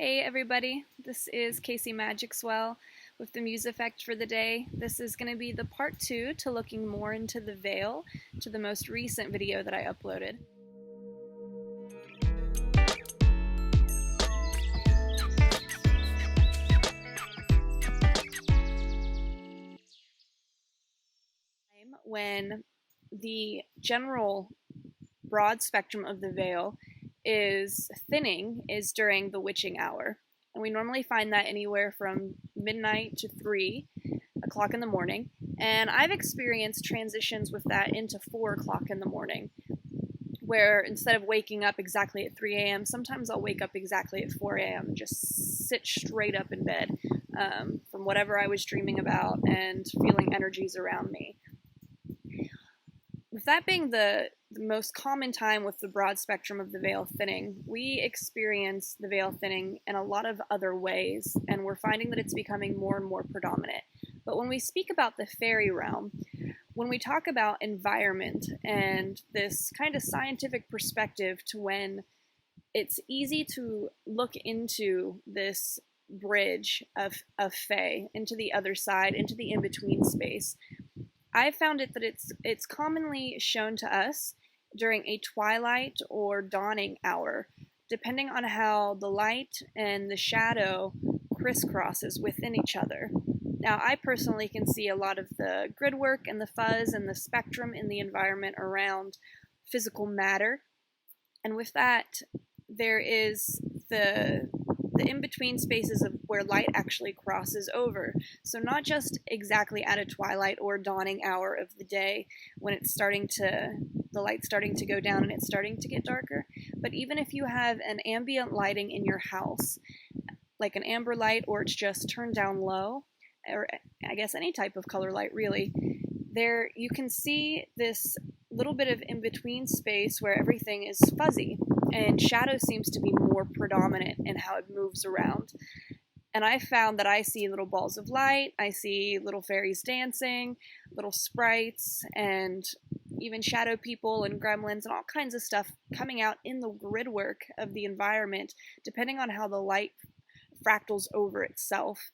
Hey everybody, this is Casey Magixwell with the Muse Effect for the day. This is going to be the part 2 to looking more into the veil, to the most recent video that I uploaded. When the general broad spectrum of the veil is thinning is during the witching hour. And we normally find that anywhere from midnight to 3 o'clock in the morning. And I've experienced transitions with that into 4 o'clock in the morning, where instead of waking up exactly at 3 a.m., sometimes I'll wake up exactly at 4 a.m. and just sit straight up in bed from whatever I was dreaming about and feeling energies around me. With that being the most common time with the broad spectrum of the veil thinning, we experience the veil thinning in a lot of other ways, and we're finding that it's becoming more and more predominant. But when we speak about the fairy realm, when we talk about environment and this kind of scientific perspective to when it's easy to look into this bridge of Fae, into the other side, into the in-between space, I've found it that it's commonly shown to us during a twilight or dawning hour, depending on how the light and the shadow crisscrosses within each other. Now, I personally can see a lot of the grid work and the fuzz and the spectrum in the environment around physical matter. And with that, there is the in-between spaces of where light actually crosses over. So not just exactly at a twilight or dawning hour of the day when the light's starting to go down and it's starting to get darker, but even if you have an ambient lighting in your house, like an amber light, or it's just turned down low, or I guess any type of color light really, there you can see this little bit of in-between space where everything is fuzzy and shadow seems to be more predominant in how it moves around. And I found that I see little balls of light, I see little fairies dancing, little sprites, and even shadow people and gremlins and all kinds of stuff coming out in the grid work of the environment, depending on how the light fractals over itself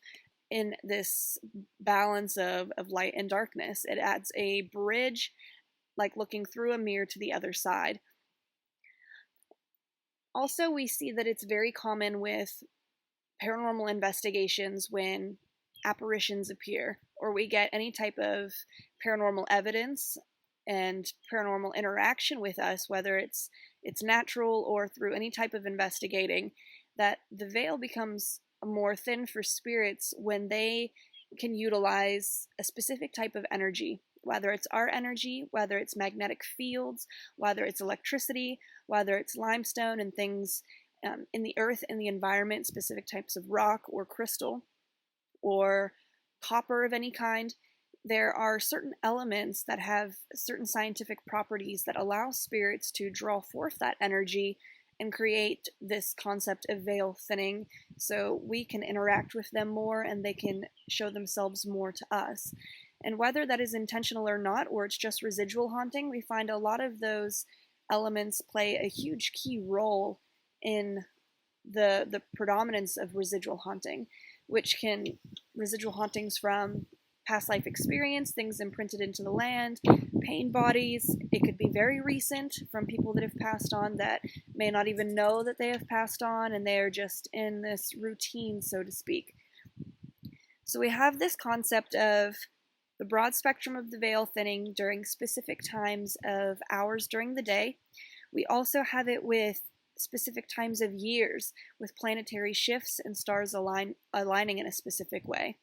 in this balance of light and darkness. It adds a bridge, like looking through a mirror to the other side. Also, we see that it's very common with paranormal investigations when apparitions appear, or we get any type of paranormal evidence and paranormal interaction with us, whether it's natural or through any type of investigating, that the veil becomes more thin for spirits when they can utilize a specific type of energy, whether it's our energy, whether it's magnetic fields, whether it's electricity, whether it's limestone and things in the earth, in the environment, specific types of rock or crystal or copper of any kind. There are certain elements that have certain scientific properties that allow spirits to draw forth that energy and create this concept of veil thinning so we can interact with them more and they can show themselves more to us. And whether that is intentional or not, or it's just residual haunting, we find a lot of those elements play a huge key role in the predominance of residual haunting, which can residual hauntings from past life experience, things imprinted into the land, pain bodies. It could be very recent from people that have passed on that may not even know that they have passed on, and they are just in this routine, so to speak. So we have this concept of the broad spectrum of the veil thinning during specific times of hours during the day. We also have it with specific times of years, with planetary shifts and stars aligning in a specific way.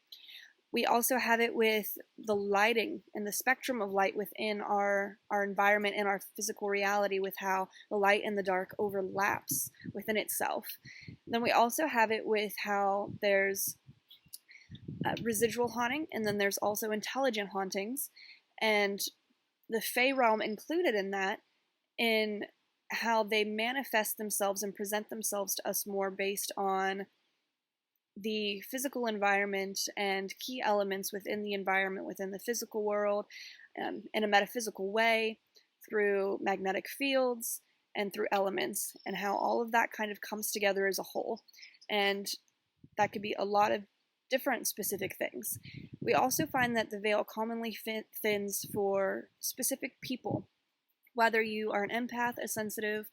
We also have it with the lighting and the spectrum of light within our environment and our physical reality, with how the light and the dark overlaps within itself. Then we also have it with how there's residual haunting, and then there's also intelligent hauntings, and the Fae realm included in that, in how they manifest themselves and present themselves to us more based on the physical environment and key elements within the environment, within the physical world, in a metaphysical way, through magnetic fields and through elements, and how all of that kind of comes together as a whole. And that could be a lot of different specific things. We also find that the veil commonly thins for specific people, whether you are an empath, a sensitive,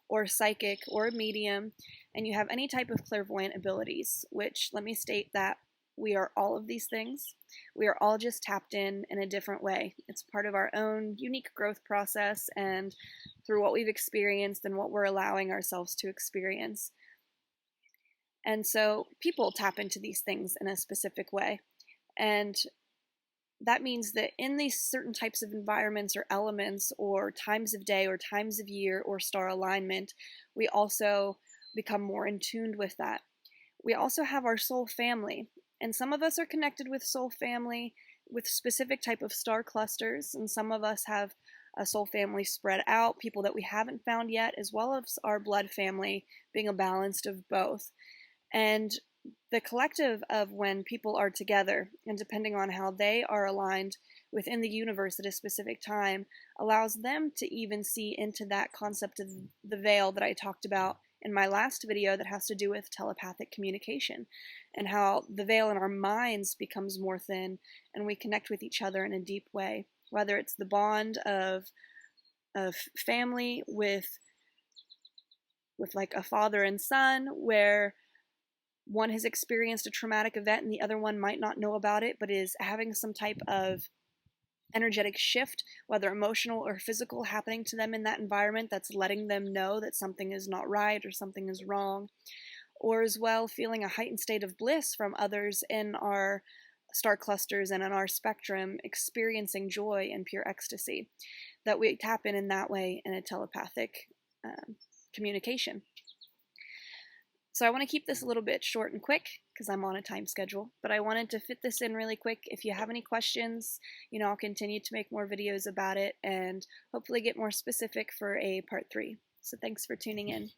or psychic, or a medium, and you have any type of clairvoyant abilities, which let me state that we are all of these things. We are all just tapped in a different way. It's part of our own unique growth process and through what we've experienced and what we're allowing ourselves to experience. And so people tap into these things in a specific way. And that means that in these certain types of environments or elements or times of day or times of year or star alignment, we also become more in tune with that. We also have our soul family, and some of us are connected with soul family with specific type of star clusters, and some of us have a soul family spread out, people that we haven't found yet, as well as our blood family being a balance of both. And the collective of when people are together, and depending on how they are aligned within the universe at a specific time, allows them to even see into that concept of the veil that I talked about in my last video that has to do with telepathic communication and how the veil in our minds becomes more thin and we connect with each other in a deep way, whether it's the bond of family with like a father and son, where one has experienced a traumatic event and the other one might not know about it, but is having some type of energetic shift, whether emotional or physical, happening to them in that environment that's letting them know that something is not right or something is wrong. Or as well, feeling a heightened state of bliss from others in our star clusters and in our spectrum, experiencing joy and pure ecstasy, that we tap in that way in a telepathic communication. So I want to keep this a little bit short and quick because I'm on a time schedule, but I wanted to fit this in really quick. If you have any questions, I'll continue to make more videos about it and hopefully get more specific for a part 3. So thanks for tuning in.